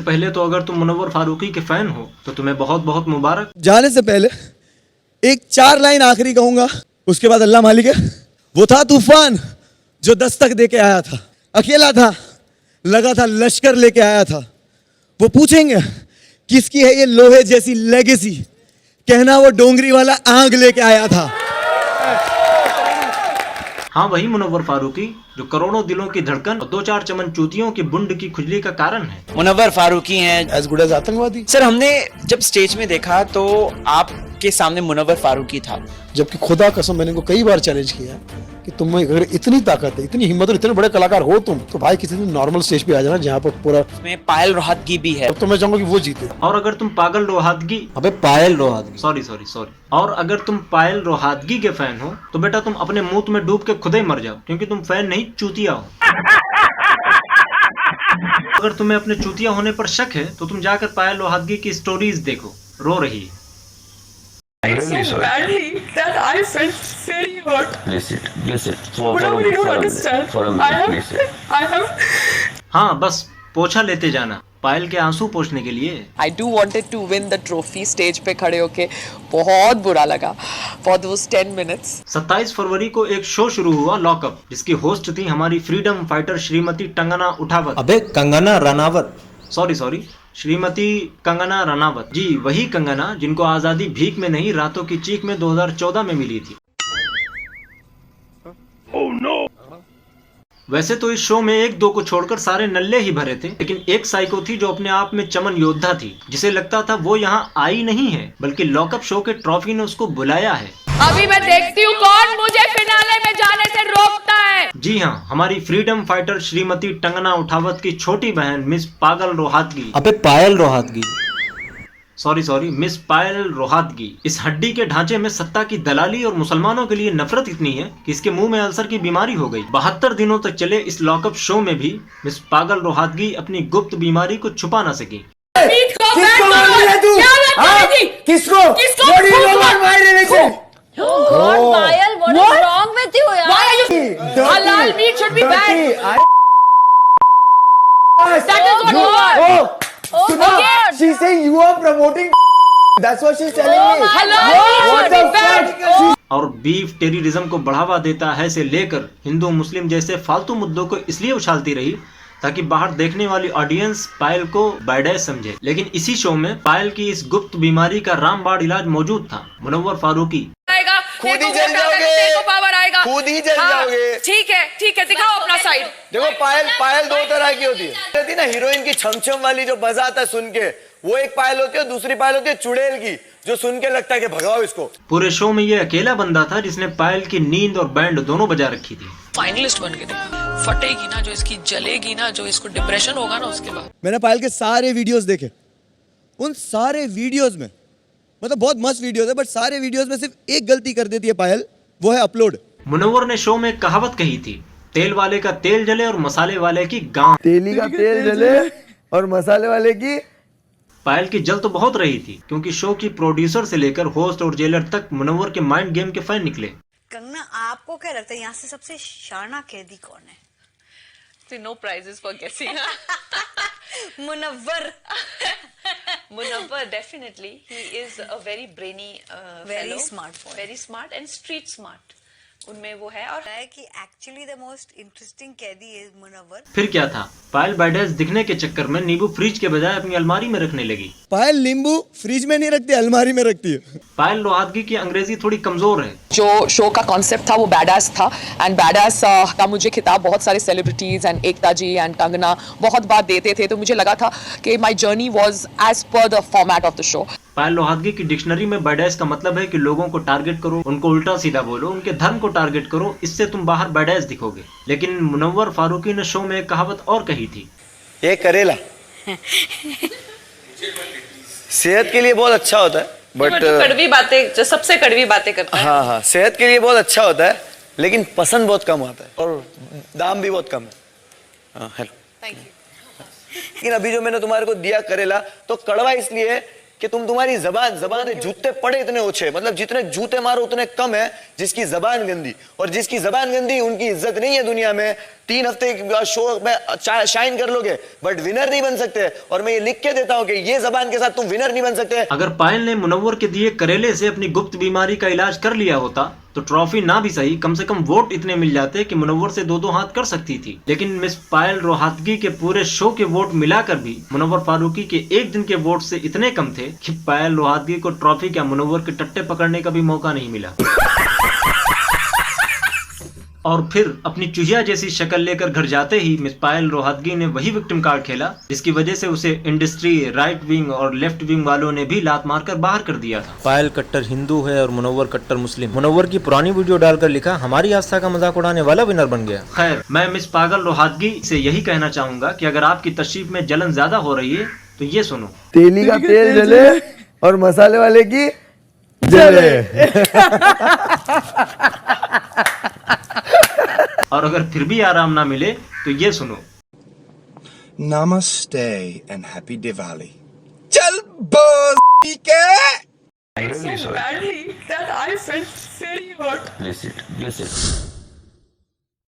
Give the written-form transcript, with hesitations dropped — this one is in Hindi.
पहले तो अगर तुम मुनव्वर फारूकी के फैन हो तो तुम्हें बहुत बहुत मुबारक। जाने से पहले एक 4 लाइन आखिरी कहूंगा, उसके बाद अल्लाह मालिक है। वो था तूफान जो दस्तक दे के आया था, अकेला था, लगा था लश्कर लेके आया था। वो पूछेंगे किसकी है ये लोहे जैसी लेगेसी, कहना वो डोंगरी वाला आग लेके आया था। हाँ, वही मुनव्वर फारूकी जो करोड़ों दिलों की धड़कन और 2-4 चमन चूतियों की बुंड की खुजली का कारण है। मुनव्वर फारूकी हैं एज गुड एज आतंकवादी। सर। हमने जब स्टेज में देखा तो आपके सामने मुनव्वर फारूकी था, जबकि खुदा कसम मैंने को कई बार चैलेंज किया कि तुम में अगर इतनी ताकत है, इतनी हिम्मत और इतने बड़े कलाकार हो तुम, तो भाई किसी दिन नॉर्मल स्टेज पे आ जाना जहाँ पर पूरा। में पायल रोहतगी भी है, तो मैं चाहूंगा कि वो जीते। और अगर तुम पागल रोहातगी, अबे पायल रोहतगी, सॉरी, और अगर तुम पायल रोहातगी के फैन हो तो बेटा तुम अपने मुंह में डूब के खुद ही मर जाओ, क्योंकि तुम फैन नहीं चूतिया हो। अगर तुम्हें अपने चूतिया होने पर शक है तो तुम जाकर पायल रोहातगी की स्टोरीज देखो, रो रही है। so badly that I felt very hurt. Bless it. Whatever you don't understand. I have. हाँ, बस पोछा लेते जाना पायल के आंसू पोंछने के लिए। I do wanted to win the trophy, stage पे खड़े होके बहुत बुरा लगा for those 10 minutes। 27 फरवरी को एक शो शुरू हुआ लॉकअप, जिसकी होस्ट थी हमारी फ्रीडम फाइटर श्रीमती कंगना उठावत। अबे कंगना रनावत, सॉरी, श्रीमती कंगना रनावत जी, वही कंगना जिनको आजादी भीख में नहीं रातों की चीख में 2014 में मिली थी। वैसे तो इस शो में 1-2 को छोड़कर सारे नल्ले ही भरे थे, लेकिन एक साइको थी जो अपने आप में चमन योद्धा थी, जिसे लगता था वो यहाँ आई नहीं है बल्कि लॉकअप शो के ट्रॉफी ने उसको बुलाया है। अभी मैं देखती हूँ कौन मुझे फिनाले में जाने से रोकता है। जी हाँ, हमारी फ्रीडम फाइटर श्रीमती टंगना उठावत की छोटी बहन मिस पागल रोहातगी, अबे पायल रोहतगी, सॉरी, मिस पायल रोहातगी। इस हड्डी के ढांचे में सत्ता की दलाली और मुसलमानों के लिए नफरत इतनी है कि इसके मुंह में अल्सर की बीमारी हो गई। 72 दिनों तक चले इस लॉकअप शो में भी मिस पागल रोहातगी अपनी गुप्त बीमारी को छुपा न सकी। पायल, what is wrong with you यार? Halal meat should be banned. That is what you are. She's saying you are promoting. That's what she's telling me. Halal meat should be banned. और बीफ टेररिज्म को बढ़ावा देता है से लेकर हिंदू मुस्लिम जैसे फालतू मुद्दों को इसलिए उछालती रही ताकि बाहर देखने वाली ऑडियंस पायल को बैडैस समझे। लेकिन इसी शो में पायल की इस गुप्त बीमारी का रामबाण इलाज मौजूद था। मुनव्वर फारूकी खुद ही जल जाओगे, पावर आएगा, खुद ही जल जाओगे। ठीक है, दिखाओ अपना साइड। देखो पायल 2 तरह की होती है ना, हीरोइन की छमछम वाली जो बजा आता है सुन के, वो एक पायल होती है, दूसरी पायल होती है चुड़ैल की, जो सुन के लगता है कि भगाओ इसको। पूरे शो में ये अकेला बंदा था जिसने पायल की नींद और बैंड दोनों बजा रखी थी। फाइनलिस्ट बन के फटेगी ना, जो इसकी जलेगी ना, जो इसको डिप्रेशन होगा ना उसके बाद। मैंने पायल के सारे वीडियोस देखे, उन सारे वीडियोस में मतलब बहुत मस्त वीडियोस है, बट सारे वीडियोस में सिर्फ एक गलती कर देती है पायल, वो है अपलोड। मुनव्वर ने शो में एक कहावत कही थी, तेल वाले का तेल जले और मसाले वाले की गांव। तेली का तेल जले और मसाले वाले की। पायल की जल तो बहुत रही थी, क्योंकि शो की प्रोड्यूसर से लेकर होस्ट और जेलर तक मुनव्वर के माइंड गेम के फैन निकले। कंगना, आपको क्या लगता है यहाँ से सबसे शाना कैदी कौन है? नो प्राइजेस फॉर गेसिंग। Munawwar. Munawwar, definitely he is a very brainy Very fellow, smart boy. very smart and street smart, उनमें वो है। और है कि एक्चुअली द मोस्ट इंटरेस्टिंग कैदी इज मुनव्वर। फिर क्या था, पायल बैडैस दिखने के चक्कर में नींबू फ्रिज के बजाय अपनी अलमारी में रखने लगी। पायल नींबू फ्रिज में नहीं रखती, अलमारी में रखती है। पायल रोहातगी की अंग्रेजी थोड़ी कमजोर है। जो शो का कॉन्सेप्ट था वो बैडास था, एंड बैडास का मुझे खिताब बहुत सारे celebrities and Ekta ji and Kangana बहुत बार देते थे, तो मुझे लगा था कि my journey was as per the format of the show. Payal Rohatgi की डिक्शनरी में बैडैस का मतलब है कि लोगों को टारगेट करो, उनको उल्टा सीधा बोलो, उनके धर्म को टारगेट करो, इससे तुम बाहर बैडैस दिखोगे। लेकिन मुनव्वर फारूकी ने शो में एक कहावत और कही थी, ये करेला सेहत के लिए बहुत अच्छा होता है, बट कड़वी बातें, जो सबसे कड़वी बातें करता है। हाँ, सेहत के लिए बहुत अच्छा होता है, लेकिन पसंद बहुत कम आता है और दाम भी बहुत कम है। Hello, thank you. लेकिन अभी जो मैंने तुम्हारे को दिया करेला, तो कड़वा इसलिए है कि तुम्हारी जबान से जूते पड़े इतने ओछे, मतलब जितने जूते मारो उतने कम है जिसकी जबान गंदी, और जिसकी जबान गंदी उनकी इज्जत नहीं है दुनिया में। 3 हफ्ते शो में शाइन कर लोगे, बट विनर नहीं बन सकते। और मैं ये लिख के देता हूँ कि ये जबान के साथ तुम विनर नहीं बन सकते। अगर पायल ने मुनव्वर के दिए करेले से अपनी गुप्त बीमारी का इलाज कर लिया होता तो ट्रॉफी ना भी सही, कम से कम वोट इतने मिल जाते कि मुनव्वर से 2-2 हाथ कर सकती थी। लेकिन मिस पायल रोहतगी के पूरे शो के वोट मिलाकर भी मुनव्वर फारूकी के एक दिन के वोट से इतने कम थे कि पायल रोहतगी को ट्रॉफी क्या मुनव्वर के टट्टे पकड़ने का भी मौका नहीं मिला। और फिर अपनी चुहिया जैसी शक्ल लेकर घर जाते ही मिस पायल रोहतगी ने वही विक्टिम कार्ड खेला जिसकी वजह से उसे इंडस्ट्री, राइट विंग और लेफ्ट विंग वालों ने भी लात मारकर बाहर कर दिया था। पायल कट्टर हिंदू है और मुनव्वर कट्टर मुस्लिम। मुनव्वर की पुरानी वीडियो डालकर लिखा, हमारी आस्था का मजाक उड़ाने वाला विनर बन गया। खैर, मैं मिस पागल रोहतगी से यही कहना चाहूंगा कि अगर आपकी तशरीफ में जलन ज्यादा हो रही है तो ये सुनो, तेली का तेल जले और मसाले वाले की जले। और अगर फिर भी आराम ना मिले तो ये सुनो, Namaste and happy Diwali. चल बोल के so badly that I felt very hurt. Bless it.